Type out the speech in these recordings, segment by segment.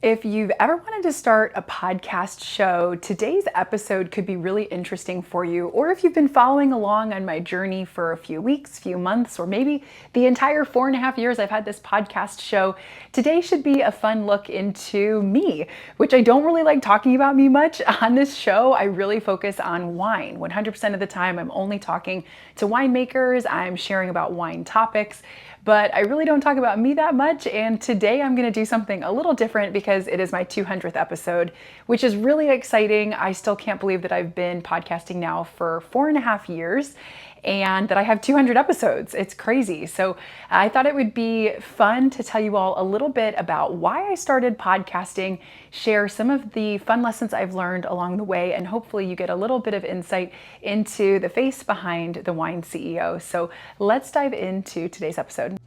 If you've ever wanted to start a podcast show, today's episode could be really interesting for you. Or if you've been following along on my journey for a few weeks, few months, or maybe the entire 4.5 years I've had this podcast show, today should be a fun look into me, which I don't really like talking about me much on this show. I really focus on wine. 100% of the time, I'm only talking to winemakers. I'm sharing about wine topics, but I really don't talk about me that much. And today I'm going to do something a little different because it is my 200th episode, which is really exciting. I still can't believe that I've been podcasting now for 4.5 years and that I have 200 episodes. It's crazy. So I thought it would be fun to tell you all a little bit about why I started podcasting, share some of the fun lessons I've learned along the way, and hopefully you get a little bit of insight into the face behind the wine CEO. So let's dive into today's episode.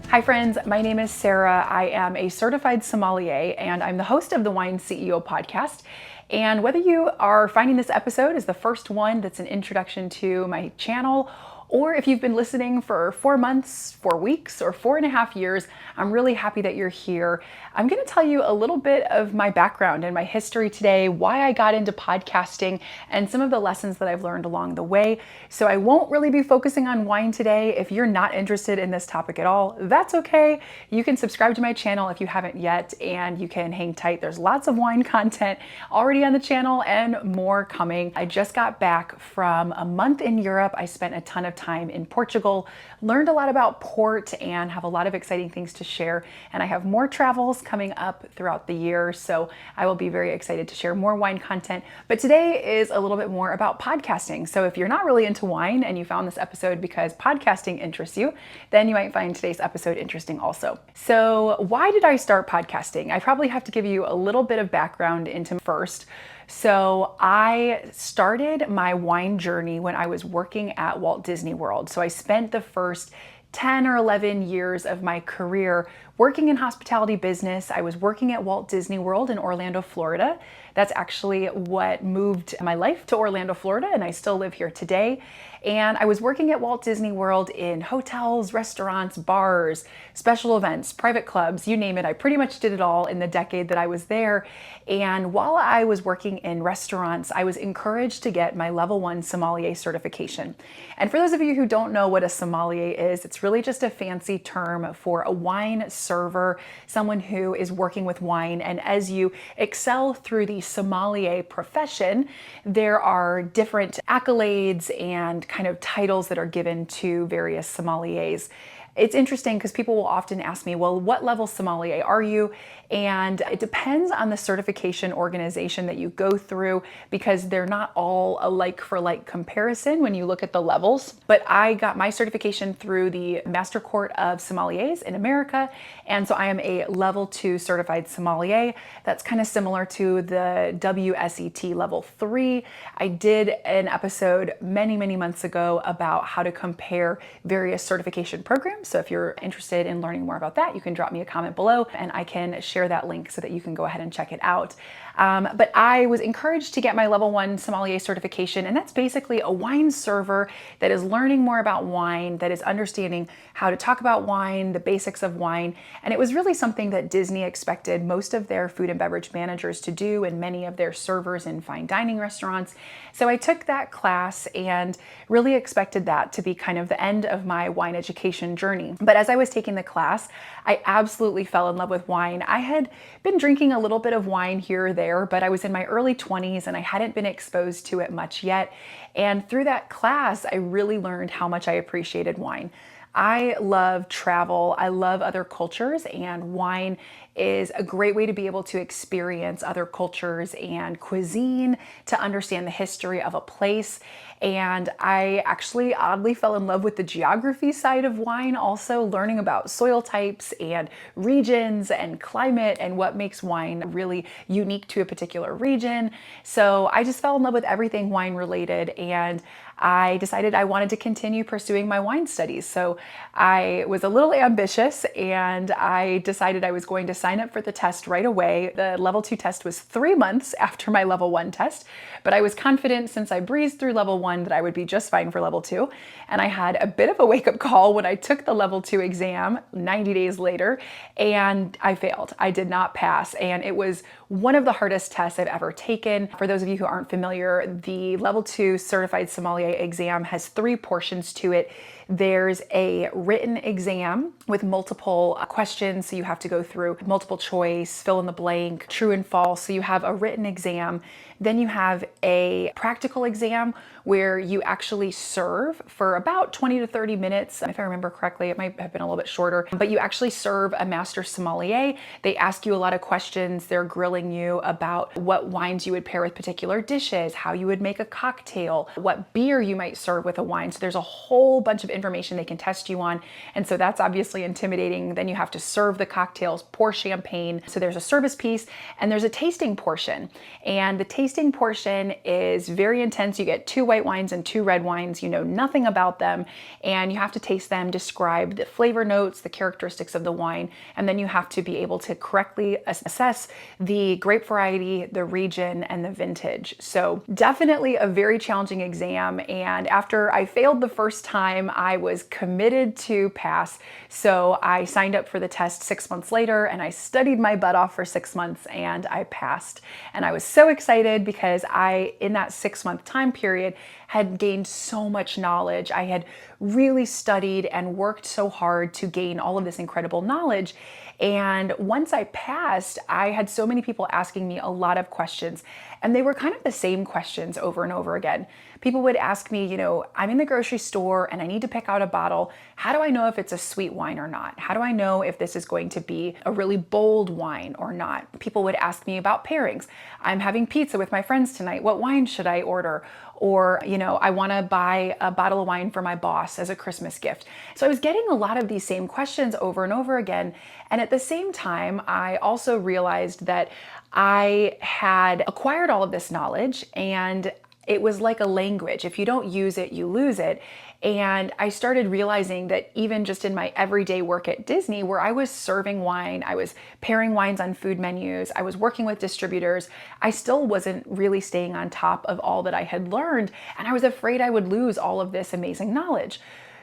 Hi friends, my name is Sarah. I am a certified sommelier and I'm the host of the Wine CEO podcast. And whether you are finding this episode as the first one that's an introduction to my channel, or if you've been listening for 4 months, 4 weeks, or 4.5 years, I'm really happy that you're here. I'm going to tell you a little bit of my background and my history today, why I got into podcasting, and some of the lessons that I've learned along the way. So I won't really be focusing on wine today. If you're not interested in this topic at all, that's okay. You can subscribe to my channel if you haven't yet, and you can hang tight. There's lots of wine content already on the channel and more coming. I just got back from a month in Europe. I spent a ton of time in Portugal, learned a lot about port, and have a lot of exciting things to share. And I have more travels coming up throughout the year, so I will be very excited to share more wine content. But today is a little bit more about podcasting. So if you're not really into wine and you found this episode because podcasting interests you, then you might find today's episode interesting also. So why did I start podcasting? I probably have to give you a little bit of background into first. So I started my wine journey when I was working at Walt Disney World. So I spent the first 10 or 11 years of my career working in hospitality business. I was working at Walt Disney World in Orlando, Florida. That's actually what moved my life to Orlando, Florida, and I still live here today. And I was working at Walt Disney World in hotels, restaurants, bars, special events, private clubs, you name it. I pretty much did it all in the decade that I was there. And while I was working in restaurants, I was encouraged to get my level 1 sommelier certification. And for those of you who don't know what a sommelier is, it's really just a fancy term for a wine server, someone who is working with wine. And as you excel through the sommelier profession, there are different accolades and kind of titles that are given to various sommeliers. It's interesting because people will often ask me, well, what level sommelier are you? And it depends on the certification organization that you go through because they're not all a like for like comparison when you look at the levels. But I got my certification through the Master Court of Sommeliers in America. And so I am a level 2 certified sommelier. That's kind of similar to the WSET level 3. I did an episode many, many months ago about how to compare various certification programs. So if you're interested in learning more about that, you can drop me a comment below and I can share that link so that you can go ahead and check it out. But I was encouraged to get my level 1 sommelier certification, and that's basically a wine server that is learning more about wine, that is understanding how to talk about wine, the basics of wine. And it was really something that Disney expected most of their food and beverage managers to do and many of their servers in fine dining restaurants. So I took that class and really expected that to be kind of the end of my wine education journey. But as I was taking the class, I absolutely fell in love with wine. I had been drinking a little bit of wine here or there, but I was in my early 20s and I hadn't been exposed to it much yet. And through that class, I really learned how much I appreciated wine. I love travel, I love other cultures, and wine is a great way to be able to experience other cultures and cuisine, to understand the history of a place. And I actually oddly fell in love with the geography side of wine, also learning about soil types and regions and climate and what makes wine really unique to a particular region. So I just fell in love with everything wine related, and I decided I wanted to continue pursuing my wine studies. So I was a little ambitious and I decided I was going to sign up for the test right away. The level 2 test was 3 months after my level 1 test, but I was confident since I breezed through level 1 that I would be just fine for level 2. And I had a bit of a wake-up call when I took the level 2 exam 90 days later, and I failed. I did not pass, and it was one of the hardest tests I've ever taken. For those of you who aren't familiar, the level 2 certified sommelier exam has 3 portions to it. There's a written exam with multiple questions, so you have to go through multiple choice, fill in the blank, true and false. So you have a written exam. Then you have a practical exam where you actually serve for about 20 to 30 minutes. If I remember correctly, it might have been a little bit shorter, but you actually serve a master sommelier. They ask you a lot of questions. They're grilling you about what wines you would pair with particular dishes, how you would make a cocktail, what beer you might serve with a wine. So there's a whole bunch of information they can test you on. And so that's obviously intimidating. Then you have to serve the cocktails, pour champagne. So there's a service piece and there's a tasting portion. And the tasting portion is very intense. You get 2 white wines and 2 red wines. You know nothing about them, and you have to taste them, describe the flavor notes, the characteristics of the wine, and then you have to be able to correctly assess the grape variety, the region, and the vintage. So definitely a very challenging exam, and after I failed the first time, I was committed to pass. So I signed up for the test 6 months later, and I studied my butt off for 6 months, and I passed. And I was so excited because I, in that 6-month time period, had gained so much knowledge. I had really studied and worked so hard to gain all of this incredible knowledge. And once I passed, I had so many people asking me a lot of questions, and they were kind of the same questions over and over again. People would ask me, I'm in the grocery store and I need to pick out a bottle. How do I know if it's a sweet wine or not? How do I know if this is going to be a really bold wine or not? People would ask me about pairings. I'm having pizza with my friends tonight. What wine should I order? Or, I want to buy a bottle of wine for my boss as a Christmas gift. So I was getting a lot of these same questions over and over again. And at the same time, I also realized that I had acquired all of this knowledge, and it was like a language. If you don't use it, you lose it. And I started realizing that even just in my everyday work at Disney, where I was serving wine, I was pairing wines on food menus, I was working with distributors, I still wasn't really staying on top of all that I had learned. And I was afraid I would lose all of this amazing knowledge.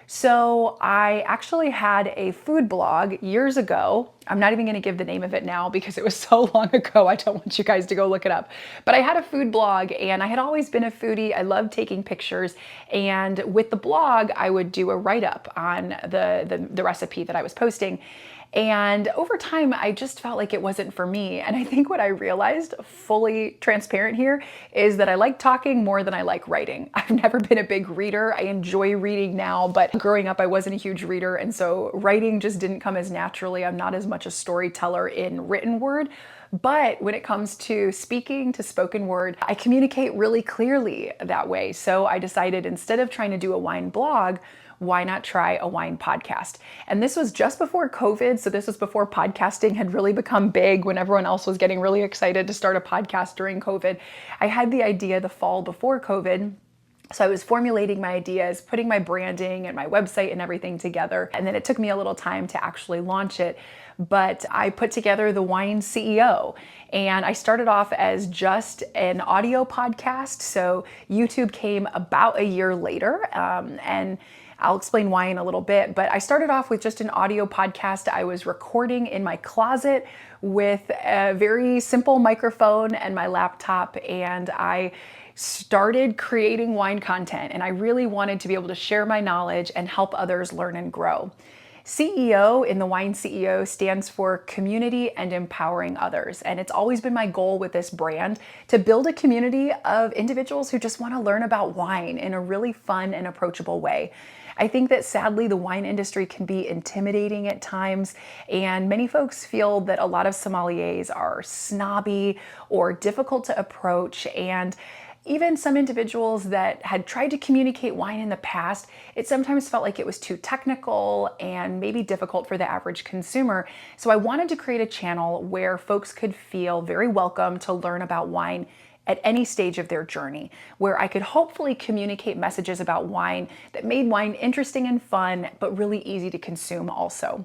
So I actually had a food blog years ago. I'm not even going to give the name of it now because it was so long ago. I don't want you guys to go look it up. But I had a food blog, and I had always been a foodie. I loved taking pictures. And with the blog, I would do a write-up on the recipe that I was posting. And over time, I just felt like it wasn't for me. And I think what I realized, fully transparent here, is that I like talking more than I like writing. I've never been a big reader. I enjoy reading now, but growing up, I wasn't a huge reader. And so writing just didn't come as naturally. I'm not as much a storyteller in written word. But when it comes to speaking, to spoken word, I communicate really clearly that way. So I decided, instead of trying to do a wine blog, why not try a wine podcast? And this was just before COVID. So this was before podcasting had really become big, when everyone else was getting really excited to start a podcast during COVID. I had the idea the fall before COVID. So I was formulating my ideas, putting my branding and my website and everything together. And then it took me a little time to actually launch it. But I put together the Wine CEO, and I started off as just an audio podcast. So YouTube came about a year later, and I'll explain why in a little bit, but I started off with just an audio podcast. I was recording in my closet with a very simple microphone and my laptop, and I started creating wine content, and I really wanted to be able to share my knowledge and help others learn and grow. CEO in the Wine CEO stands for community and empowering others. And it's always been my goal with this brand to build a community of individuals who just want to learn about wine in a really fun and approachable way. I think that sadly the wine industry can be intimidating at times, and many folks feel that a lot of sommeliers are snobby or difficult to approach, and even some individuals that had tried to communicate wine in the past, it sometimes felt like it was too technical and maybe difficult for the average consumer. So I wanted to create a channel where folks could feel very welcome to learn about wine at any stage of their journey, where I could hopefully communicate messages about wine that made wine interesting and fun, but really easy to consume also.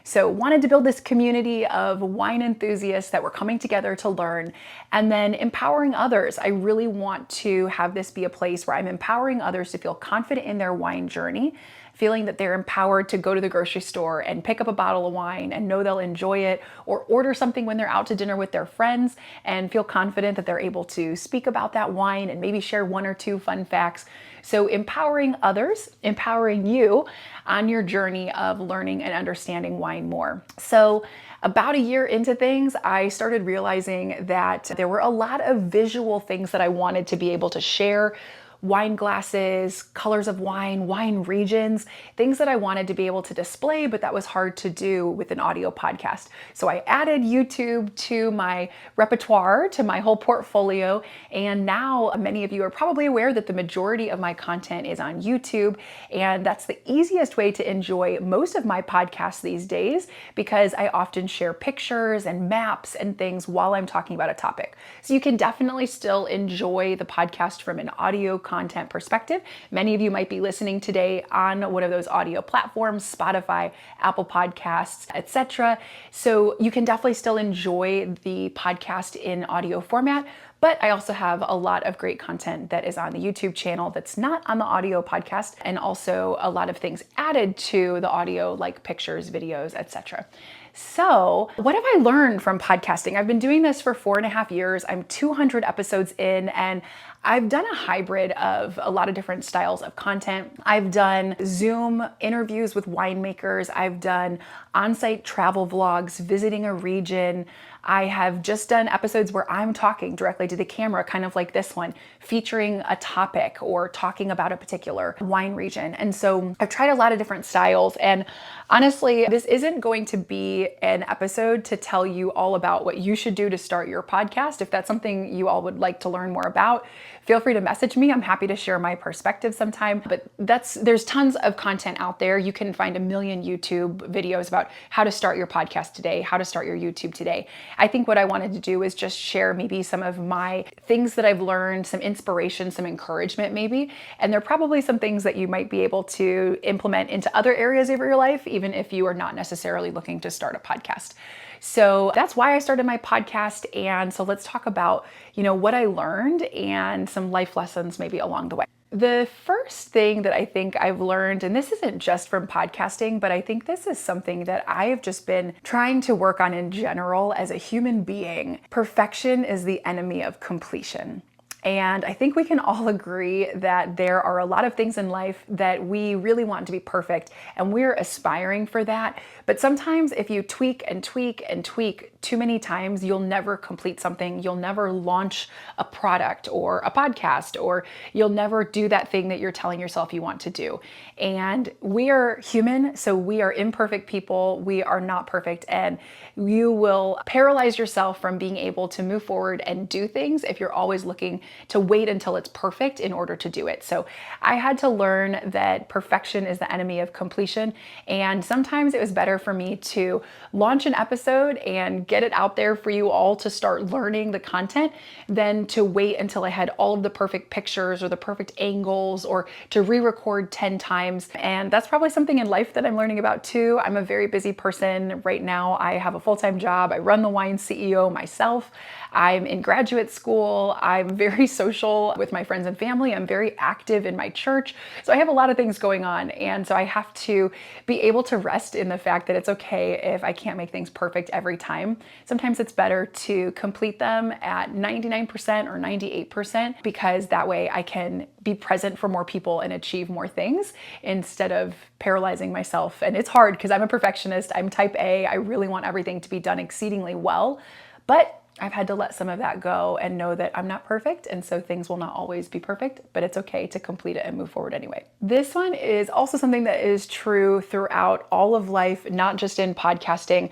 So wanted to build this community of wine enthusiasts that were coming together to learn, and then empowering others. I really want to have this be a place where I'm empowering others to feel confident in their wine journey, feeling that they're empowered to go to the grocery store and pick up a bottle of wine and know they'll enjoy it, or order something when they're out to dinner with their friends and feel confident that they're able to speak about that wine and maybe share one or two fun facts. So empowering others, empowering you on your journey of learning and understanding wine more. So about a year into things, I started realizing that there were a lot of visual things that I wanted to be able to share: wine glasses, colors of wine, wine regions, things that I wanted to be able to display, but that was hard to do with an audio podcast. So I added YouTube to my repertoire, to my whole portfolio. And now many of you are probably aware that the majority of my content is on YouTube. And that's the easiest way to enjoy most of my podcasts these days, because I often share pictures and maps and things while I'm talking about a topic. So you can definitely still enjoy the podcast from an audio content perspective. Many of you might be listening today on one of those audio platforms: Spotify, Apple Podcasts, etc. So you can definitely still enjoy the podcast in audio format. But I also have a lot of great content that is on the YouTube channel that's not on the audio podcast, and also a lot of things added to the audio, like pictures, videos, etc. So what have I learned from podcasting? I've been doing this for 4.5 years. I'm 200 episodes in, and I've done a hybrid of a lot of different styles of content. I've done Zoom interviews with winemakers. I've done on-site travel vlogs, visiting a region. I have just done episodes where I'm talking directly to the camera, kind of like this one, featuring a topic or talking about a particular wine region. And so I've tried a lot of different styles. And honestly, this isn't going to be an episode to tell you all about what you should do to start your podcast. If that's something you all would like to learn more about, feel free to message me. I'm happy to share my perspective sometime. But there's tons of content out there. You can find a million YouTube videos about how to start your podcast today, how to start your YouTube today. I think what I wanted to do is just share maybe some of my things that I've learned, some inspiration, some encouragement maybe. And there are probably some things that you might be able to implement into other areas of your life, even if you are not necessarily looking to start a podcast. So that's why I started my podcast. And so let's talk about, what I learned and some life lessons maybe along the way. The first thing that I think I've learned, and this isn't just from podcasting, but I think this is something that I have just been trying to work on in general as a human being: perfection is the enemy of completion. And I think we can all agree that there are a lot of things in life that we really want to be perfect, and we're aspiring for that. But sometimes if you tweak and tweak and tweak too many times, you'll never complete something. You'll never launch a product or a podcast, or you'll never do that thing that you're telling yourself you want to do. And we are human, so we are imperfect people. We are not perfect, and you will paralyze yourself from being able to move forward and do things if you're always looking to wait until it's perfect in order to do it. So I had to learn that perfection is the enemy of completion. And sometimes it was better for me to launch an episode and get it out there for you all to start learning the content than to wait until I had all of the perfect pictures or the perfect angles, or to re-record 10 times. And that's probably something in life that I'm learning about too. I'm a very busy person right now. I have a full-time job. I run the Wine CEO myself. I'm in graduate school. I'm very social with my friends and family. I'm very active in my church. So I have a lot of things going on. And so I have to be able to rest in the fact that it's okay if I can't make things perfect every time. Sometimes it's better to complete them at 99% or 98%, because that way I can be present for more people and achieve more things instead of paralyzing myself. And it's hard because I'm a perfectionist. I'm type A. I really want everything to be done exceedingly well. But I've had to let some of that go and know that I'm not perfect, and so things will not always be perfect, but it's okay to complete it and move forward anyway. This one is also something that is true throughout all of life, not just in podcasting,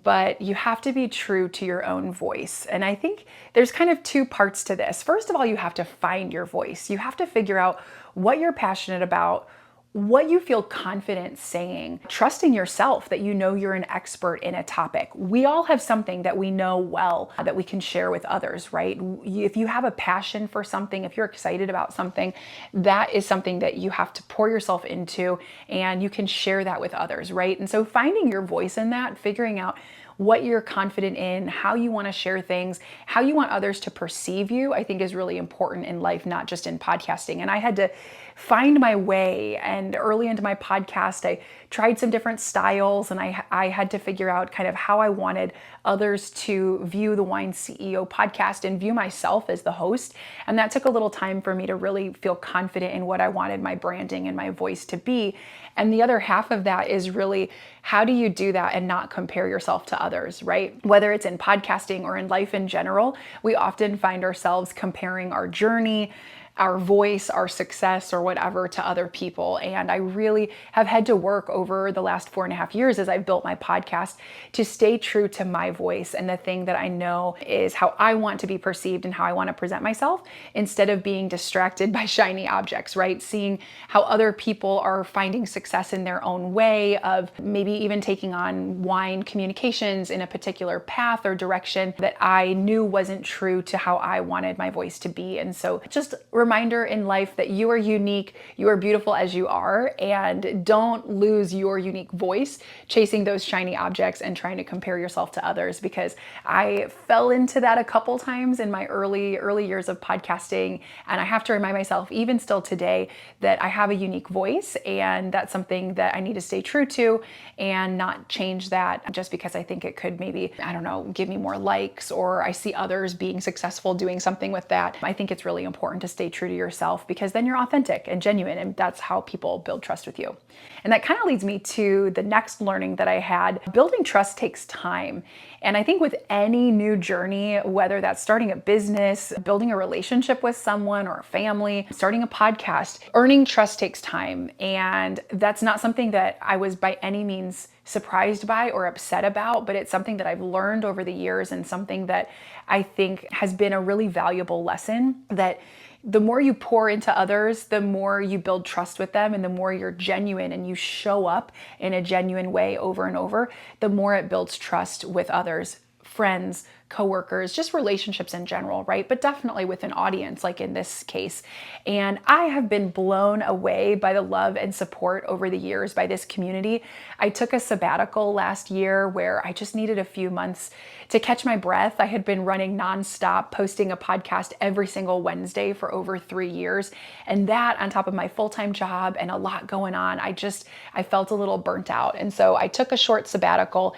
but you have to be true to your own voice. And I think there's kind of two parts to this. First of all, you have to find your voice. You have to figure out what you're passionate about, what you feel confident saying, trusting yourself that you know you're an expert in a topic. We all have something that we know well that we can share with others, right? If you have a passion for something, if you're excited about something, that is something that you have to pour yourself into, and you can share that with others, right? And so finding your voice in that, figuring out what you're confident in, how you want to share things, how you want others to perceive you, I think is really important in life, not just in podcasting. And I had to find my way. And early into my podcast, I tried some different styles, and I had to figure out kind of how I wanted others to view the Wine CEO podcast and view myself as the host. And that took a little time for me to really feel confident in what I wanted my branding and my voice to be. And the other half of that is really, how do you do that and not compare yourself to others, right? Whether it's in podcasting or in life in general, we often find ourselves comparing our journey, our voice, our success, or whatever to other people. And I really have had to work over the last 4.5 years as I've built my podcast to stay true to my voice and the thing that I know is how I want to be perceived and how I want to present myself, instead of being distracted by shiny objects, right? Seeing how other people are finding success in their own way, of maybe even taking on wine communications in a particular path or direction that I knew wasn't true to how I wanted my voice to be. And so just reminder in life that you are unique, you are beautiful as you are, and don't lose your unique voice chasing those shiny objects and trying to compare yourself to others, because I fell into that a couple times in my early years of podcasting. And I have to remind myself, even still today, that I have a unique voice, and that's something that I need to stay true to and not change that just because I think it could maybe, I don't know, give me more likes, or I see others being successful doing something with that. I think it's really important to stay true to yourself, because then you're authentic and genuine, and that's how people build trust with you. And that kind of leads me to the next learning that I had. Building trust takes time. And I think with any new journey, whether that's starting a business, building a relationship with someone or a family, starting a podcast, earning trust takes time. And that's not something that I was by any means surprised by or upset about, but it's something that I've learned over the years, and something that I think has been a really valuable lesson, that the more you pour into others, the more you build trust with them, and the more you're genuine and you show up in a genuine way over and over, the more it builds trust with others, friends, coworkers, just relationships in general, right? But definitely with an audience, like in this case. And I have been blown away by the love and support over the years by this community. I took a sabbatical last year where I just needed a few months to catch my breath. I had been running nonstop, posting a podcast every single Wednesday for over 3 years. And that on top of my full-time job and a lot going on, I felt a little burnt out. And so I took a short sabbatical.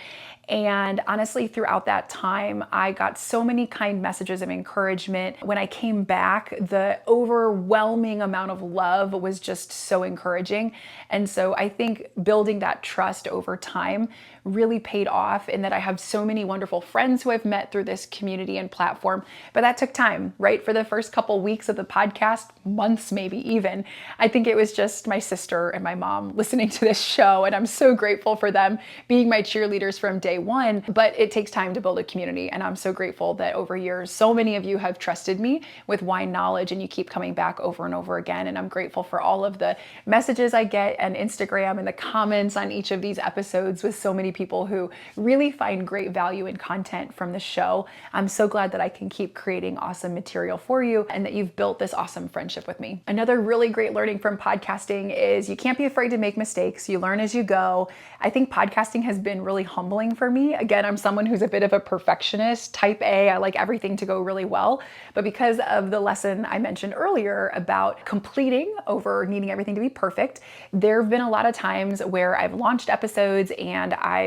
And honestly, throughout that time, I got so many kind messages of encouragement. When I came back, the overwhelming amount of love was just so encouraging. And so I think building that trust over time really paid off, in that I have so many wonderful friends who I've met through this community and platform. But that took time, right? For the first couple weeks of the podcast, months maybe even, I think it was just my sister and my mom listening to this show. And I'm so grateful for them being my cheerleaders from day one. But it takes time to build a community. And I'm so grateful that over years, so many of you have trusted me with wine knowledge, and you keep coming back over and over again. And I'm grateful for all of the messages I get on Instagram and the comments on each of these episodes with so many people who really find great value in content from the show. I'm so glad that I can keep creating awesome material for you, and that you've built this awesome friendship with me. Another really great learning from podcasting is you can't be afraid to make mistakes. You learn as you go. I think podcasting has been really humbling for me. Again, I'm someone who's a bit of a perfectionist, type A. I like everything to go really well. But because of the lesson I mentioned earlier about completing over needing everything to be perfect, there have been a lot of times where I've launched episodes and I've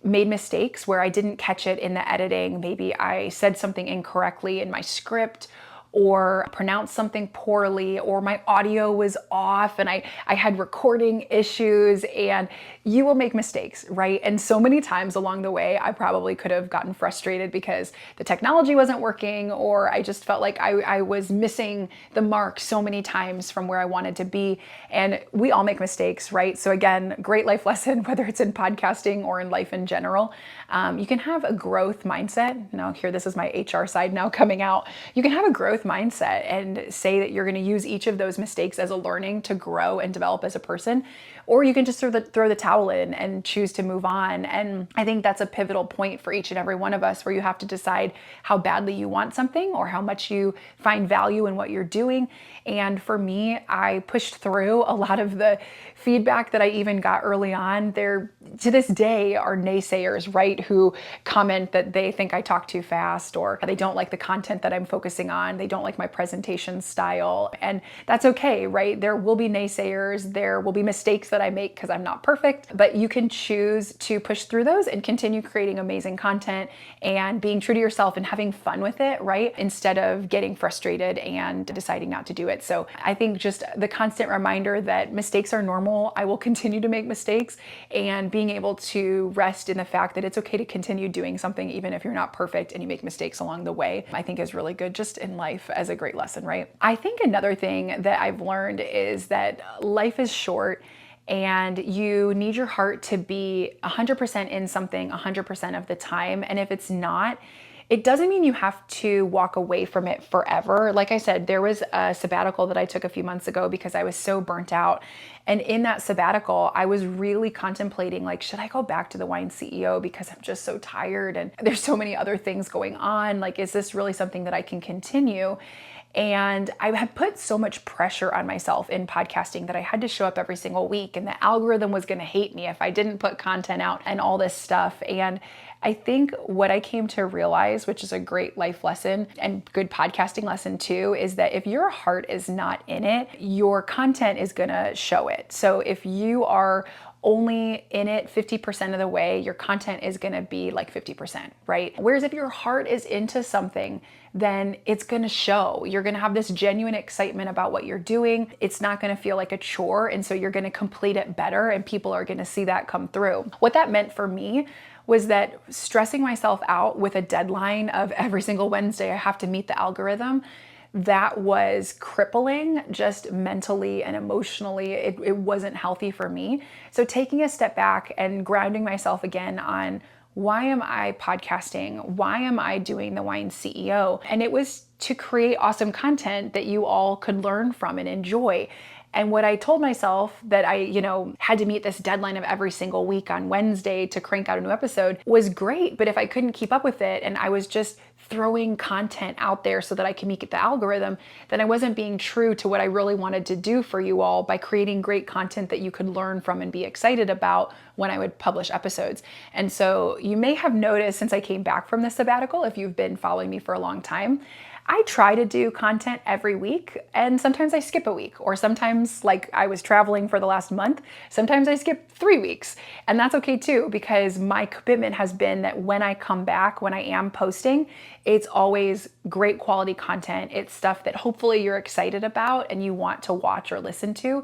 made mistakes where I didn't catch it in the editing. Maybe I said something incorrectly in my script, or pronounced something poorly, or my audio was off and I had recording issues. And you will make mistakes, right? And so many times along the way, I probably could have gotten frustrated because the technology wasn't working, or I just felt like I was missing the mark so many times from where I wanted to be. And we all make mistakes, right? So again, great life lesson, whether it's in podcasting or in life in general. You can have a growth mindset. Now here, this is my HR side now coming out. You can have a growth growth mindset and say that you're going to use each of those mistakes as a learning to grow and develop as a person, or you can just throw the towel in and choose to move on. And I think that's a pivotal point for each and every one of us, where you have to decide how badly you want something or how much you find value in what you're doing. And for me, I pushed through a lot of the feedback that I even got early on. There, to this day, are naysayers, right, who comment that they think I talk too fast, or they don't like the content that I'm focusing on. They don't like my presentation style. And that's okay, right? There will be naysayers. There will be mistakes that I make because I'm not perfect, but you can choose to push through those and continue creating amazing content and being true to yourself and having fun with it, right? Instead of getting frustrated and deciding not to do it. So I think just the constant reminder that mistakes are normal. I will continue to make mistakes, and being able to rest in the fact that it's okay to continue doing something even if you're not perfect and you make mistakes along the way, I think is really good just in life as a great lesson, right? I think another thing that I've learned is that life is short, and you need your heart to be 100% in something 100% of the time. And if it's not, it doesn't mean you have to walk away from it forever. Like I said, there was a sabbatical that I took a few months ago because I was so burnt out. And in that sabbatical, I was really contemplating, like, should I go back to the Wine CEO because I'm just so tired and there's so many other things going on? Like, is this really something that I can continue? And I had put so much pressure on myself in podcasting that I had to show up every single week, and the algorithm was going to hate me if I didn't put content out and all this stuff. And I think what I came to realize, which is a great life lesson and good podcasting lesson too, is that if your heart is not in it, your content is going to show it. So if you are only in it 50% of the way, your content is going to be like 50%, right? Whereas if your heart is into something, then it's going to show. You're going to have this genuine excitement about what you're doing. It's not going to feel like a chore. And so you're going to complete it better, and people are going to see that come through. What that meant for me was that stressing myself out with a deadline of every single Wednesday I have to meet the algorithm, that was crippling just mentally and emotionally. It wasn't healthy for me. So taking a step back and grounding myself again on, why am I podcasting? Why am I doing the Wine CEO? And it was to create awesome content that you all could learn from and enjoy. And what I told myself, that I, had to meet this deadline of every single week on Wednesday to crank out a new episode, was great. But if I couldn't keep up with it and I was just throwing content out there so that I can meet the algorithm, then I wasn't being true to what I really wanted to do for you all by creating great content that you could learn from and be excited about when I would publish episodes. And so you may have noticed, since I came back from the sabbatical, if you've been following me for a long time, I try to do content every week, and sometimes I skip a week, or sometimes, like I was traveling for the last month, sometimes I skip 3 weeks. And that's okay too, because my commitment has been that when I come back, when I am posting, it's always great quality content. It's stuff that hopefully you're excited about and you want to watch or listen to.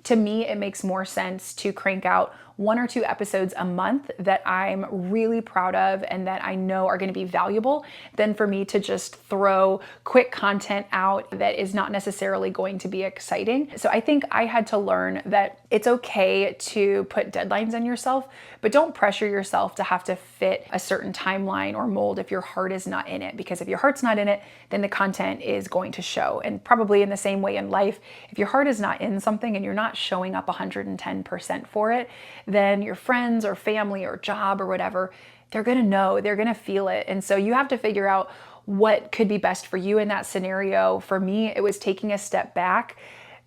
To me, it makes more sense to crank out 1 or 2 episodes a month that I'm really proud of and that I know are going to be valuable, than for me to just throw quick content out that is not necessarily going to be exciting. So I think I had to learn that it's okay to put deadlines on yourself, but don't pressure yourself to have to fit a certain timeline or mold if your heart is not in it. Because if your heart's not in it, then the content is going to show. And probably in the same way in life, if your heart is not in something and you're not showing up 110% for it, then your friends or family or job or whatever, they're going to know, they're going to feel it. And so you have to figure out what could be best for you in that scenario. For me, it was taking a step back,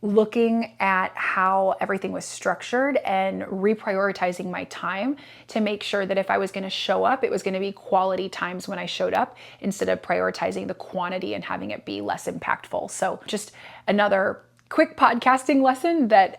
looking at how everything was structured and reprioritizing my time to make sure that if I was going to show up, it was going to be quality times when I showed up, instead of prioritizing the quantity and having it be less impactful. So just another quick podcasting lesson that,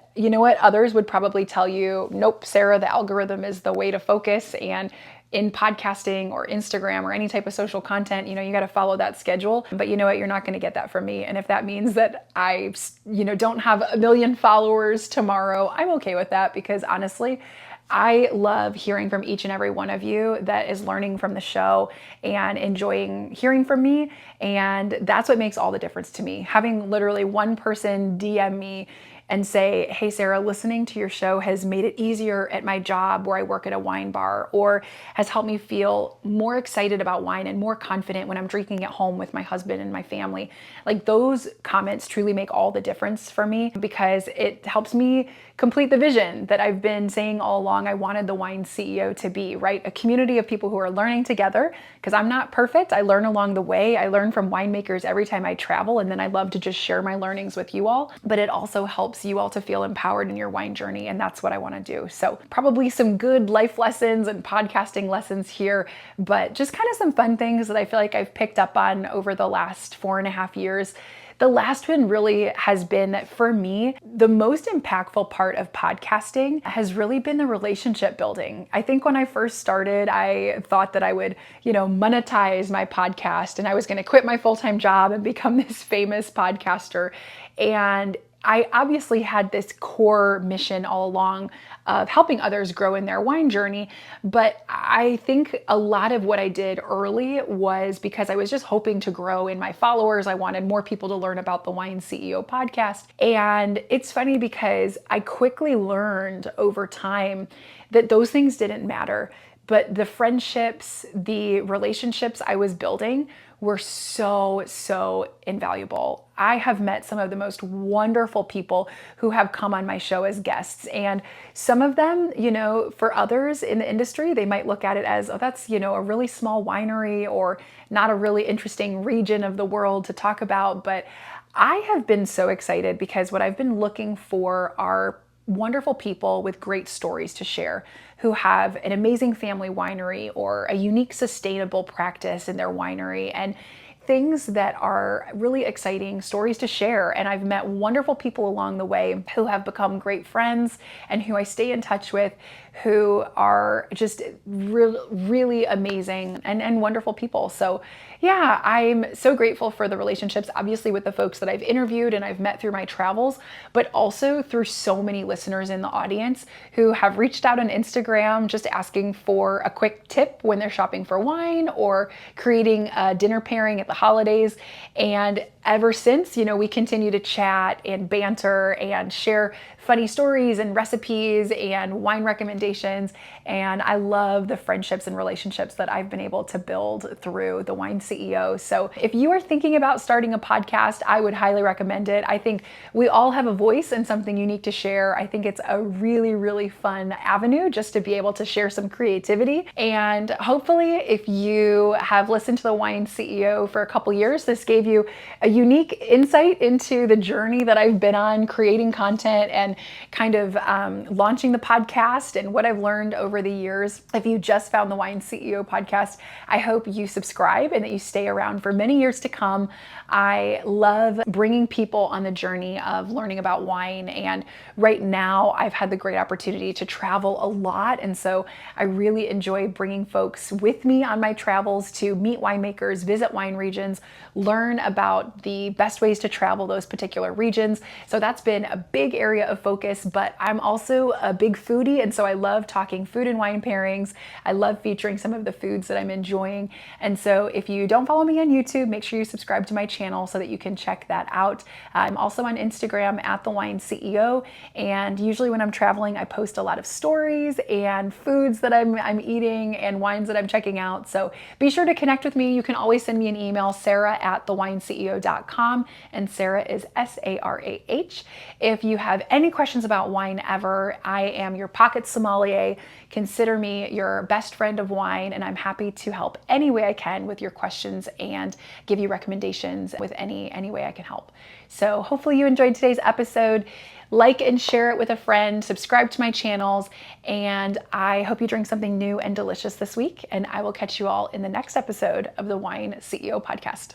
others would probably tell you, nope, Sarah, the algorithm is the way to focus. And in podcasting or Instagram or any type of social content, you got to follow that schedule. But you know what? You're not going to get that from me. And if that means that I, don't have 1 million followers tomorrow, I'm okay with that, because honestly, I love hearing from each and every one of you that is learning from the show and enjoying hearing from me. And that's what makes all the difference to me. Having literally one person DM me and say, hey, Sarah, listening to your show has made it easier at my job where I work at a wine bar, or has helped me feel more excited about wine and more confident when I'm drinking at home with my husband and my family. Like, those comments truly make all the difference for me, because it helps me complete the vision that I've been saying all along I wanted the Wine CEO to be, right? A community of people who are learning together, because I'm not perfect. I learn along the way. I learn from winemakers every time I travel, and then I love to just share my learnings with you all. But it also helps you all to feel empowered in your wine journey, and that's what I want to do. So probably some good life lessons and podcasting lessons here, but just kind of some fun things that I feel like I've picked up on over the last 4.5 years. The last one really has been that for me, the most impactful part of podcasting has really been the relationship building. I think when I first started, I thought that I would, monetize my podcast, and I was going to quit my full-time job and become this famous podcaster. And I obviously had this core mission all along of helping others grow in their wine journey. But I think a lot of what I did early was because I was just hoping to grow in my followers. I wanted more people to learn about the Wine CEO podcast. And it's funny because I quickly learned over time that those things didn't matter. But the friendships, the relationships I was building were so invaluable. I have met some of the most wonderful people who have come on my show as guests. And some of them, for others in the industry, they might look at it as, oh, that's, a really small winery or not a really interesting region of the world to talk about. But I have been so excited because what I've been looking for are wonderful people with great stories to share, who have an amazing family winery or a unique sustainable practice in their winery, and things that are really exciting stories to share. And I've met wonderful people along the way who have become great friends and who I stay in touch with, who are just really amazing and wonderful people. So yeah, I'm so grateful for the relationships, obviously with the folks that I've interviewed and I've met through my travels, but also through so many listeners in the audience who have reached out on Instagram just asking for a quick tip when they're shopping for wine or creating a dinner pairing at the holidays. And ever since, we continue to chat and banter and share funny stories and recipes and wine recommendations. And I love the friendships and relationships that I've been able to build through the Wine CEO. So if you are thinking about starting a podcast, I would highly recommend it. I think we all have a voice and something unique to share. I think it's a really fun avenue just to be able to share some creativity. And hopefully, if you have listened to the Wine CEO for a couple years, this gave you a unique insight into the journey that I've been on creating content and kind of launching the podcast and what I've learned over the years. If you just found the Wine CEO podcast, I hope you subscribe and that you stay around for many years to come. I love bringing people on the journey of learning about wine. And right now I've had the great opportunity to travel a lot. And so I really enjoy bringing folks with me on my travels to meet winemakers, visit wine regions, learn about the best ways to travel those particular regions. So that's been a big area of focus, but I'm also a big foodie. And so I love talking food and wine pairings. I love featuring some of the foods that I'm enjoying. And so if you don't follow me on YouTube, make sure you subscribe to my channel so that you can check that out. I'm also on Instagram at The Wine CEO. And usually when I'm traveling, I post a lot of stories and foods that I'm eating and wines that I'm checking out. So be sure to connect with me. You can always send me an email, sarah@thewineceo.com. And Sarah is SARAH. If you have any questions about wine ever, I am your pocket sommelier. Consider me your best friend of wine, and I'm happy to help any way I can with your questions and give you recommendations with any way I can help. So hopefully you enjoyed today's episode. Like and share it with a friend, subscribe to my channels, and I hope you drink something new and delicious this week. And I will catch you all in the next episode of the Wine CEO podcast.